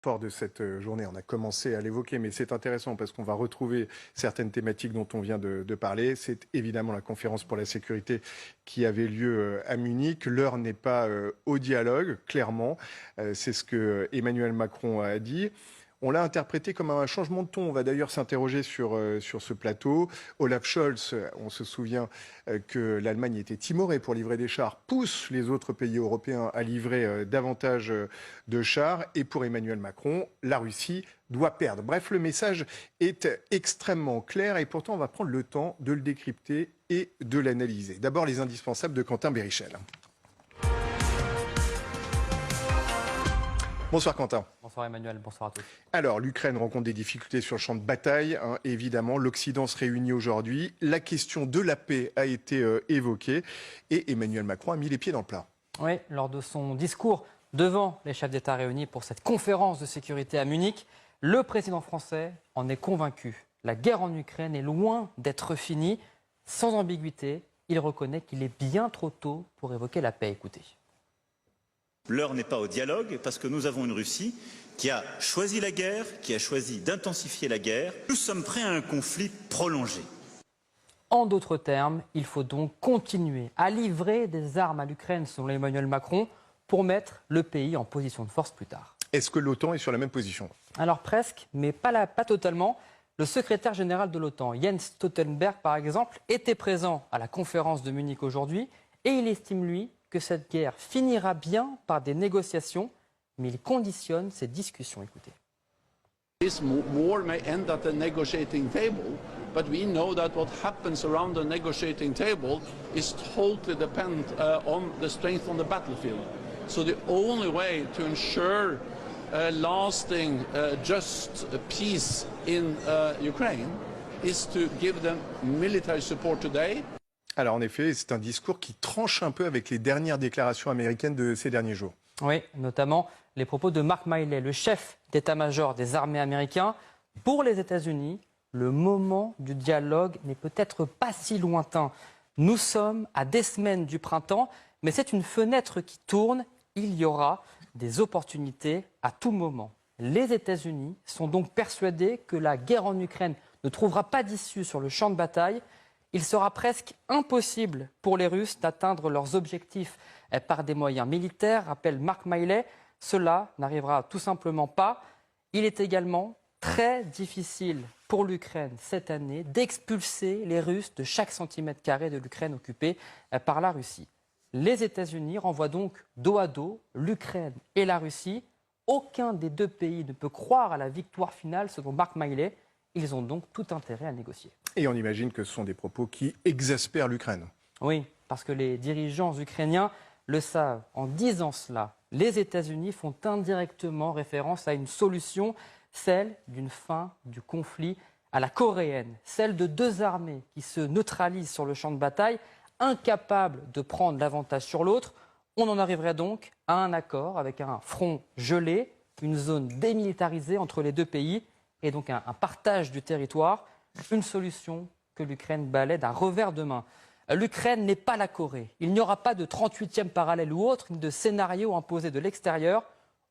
fort de cette journée. On a commencé à l'évoquer, mais c'est intéressant parce qu'on va retrouver certaines thématiques dont on vient de parler. C'est évidemment la conférence pour la sécurité qui avait lieu à Munich. L'heure n'est pas au dialogue, clairement. C'est ce que Emmanuel Macron a dit. On l'a interprété comme un changement de ton. On va d'ailleurs s'interroger sur ce plateau. Olaf Scholz, on se souvient que l'Allemagne était timorée pour livrer des chars, pousse les autres pays européens à livrer davantage de chars. Et pour Emmanuel Macron, la Russie doit perdre. Bref, le message est extrêmement clair et pourtant on va prendre le temps de le décrypter et de l'analyser. D'abord, les indispensables de Quentin Bérichel. Bonsoir Quentin. Bonsoir Emmanuel, bonsoir à tous. Alors, l'Ukraine rencontre des difficultés sur le champ de bataille. Évidemment, l'Occident se réunit aujourd'hui. La question de la paix a été évoquée et Emmanuel Macron a mis les pieds dans le plat. Oui, lors de son discours devant les chefs d'État réunis pour cette conférence de sécurité à Munich, le président français en est convaincu. La guerre en Ukraine est loin d'être finie. Sans ambiguïté, il reconnaît qu'il est bien trop tôt pour évoquer la paix. Écoutez. L'heure n'est pas au dialogue parce que nous avons une Russie qui a choisi la guerre, qui a choisi d'intensifier la guerre. Nous sommes prêts à un conflit prolongé. En d'autres termes, il faut donc continuer à livrer des armes à l'Ukraine, selon Emmanuel Macron, pour mettre le pays en position de force plus tard. Est-ce que l'OTAN est sur la même position? Alors presque, mais pas totalement. Le secrétaire général de l'OTAN, Jens Stoltenberg, par exemple, était présent à la conférence de Munich aujourd'hui et il estime, lui, que cette guerre finira bien par des négociations, mais il conditionne ces discussions. Écoutez. This war may end at the negotiating table, but we know that what happens around the negotiating table is totally dependent on the strength on the battlefield. So the only way to ensure a lasting, just peace in Ukraine is to give them military support today. Alors en effet, c'est un discours qui tranche un peu avec les dernières déclarations américaines de ces derniers jours. Oui, notamment les propos de Mark Milley, le chef d'état-major des armées américains. Pour les États-Unis, le moment du dialogue n'est peut-être pas si lointain. Nous sommes à des semaines du printemps, mais c'est une fenêtre qui tourne. Il y aura des opportunités à tout moment. Les États-Unis sont donc persuadés que la guerre en Ukraine ne trouvera pas d'issue sur le champ de bataille. Il sera presque impossible pour les Russes d'atteindre leurs objectifs par des moyens militaires, rappelle Mark Milley. Cela n'arrivera tout simplement pas. Il est également très difficile pour l'Ukraine cette année d'expulser les Russes de chaque centimètre carré de l'Ukraine occupée par la Russie. Les États-Unis renvoient donc dos à dos l'Ukraine et la Russie. Aucun des deux pays ne peut croire à la victoire finale, selon Mark Milley. Ils ont donc tout intérêt à négocier. Et on imagine que ce sont des propos qui exaspèrent l'Ukraine. Oui, parce que les dirigeants ukrainiens le savent. En disant cela, les États-Unis font indirectement référence à une solution, celle d'une fin du conflit à la coréenne, celle de deux armées qui se neutralisent sur le champ de bataille, incapables de prendre l'avantage sur l'autre. On en arriverait donc à un accord avec un front gelé, une zone démilitarisée entre les deux pays et donc un partage du territoire, une solution que l'Ukraine balaie d'un revers de main. L'Ukraine n'est pas la Corée. Il n'y aura pas de 38e parallèle ou autre, ni de scénario imposé de l'extérieur.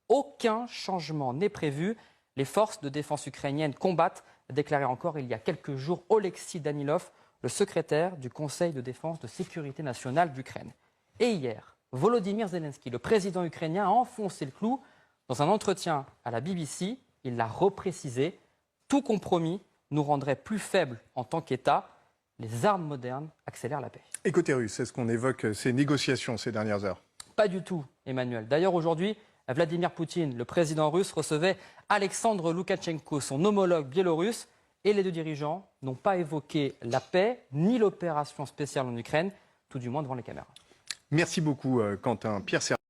Aucun changement n'est prévu. Les forces de défense ukrainiennes combattent, a déclaré encore il y a quelques jours Oleksiy Danilov, le secrétaire du Conseil de défense de sécurité nationale d'Ukraine. Et hier, Volodymyr Zelensky, le président ukrainien, a enfoncé le clou. Dans un entretien à la BBC, il l'a reprécisé. Tout compromis nous rendrait plus faibles en tant qu'État. Les armes modernes accélèrent la paix. Et côté russe, est-ce qu'on évoque ces négociations ces dernières heures? Pas du tout, Emmanuel. D'ailleurs, aujourd'hui, Vladimir Poutine, le président russe, recevait Alexandre Loukachenko, son homologue biélorusse. Et les deux dirigeants n'ont pas évoqué la paix ni l'opération spéciale en Ukraine, tout du moins devant les caméras. Merci beaucoup, Quentin. Pierre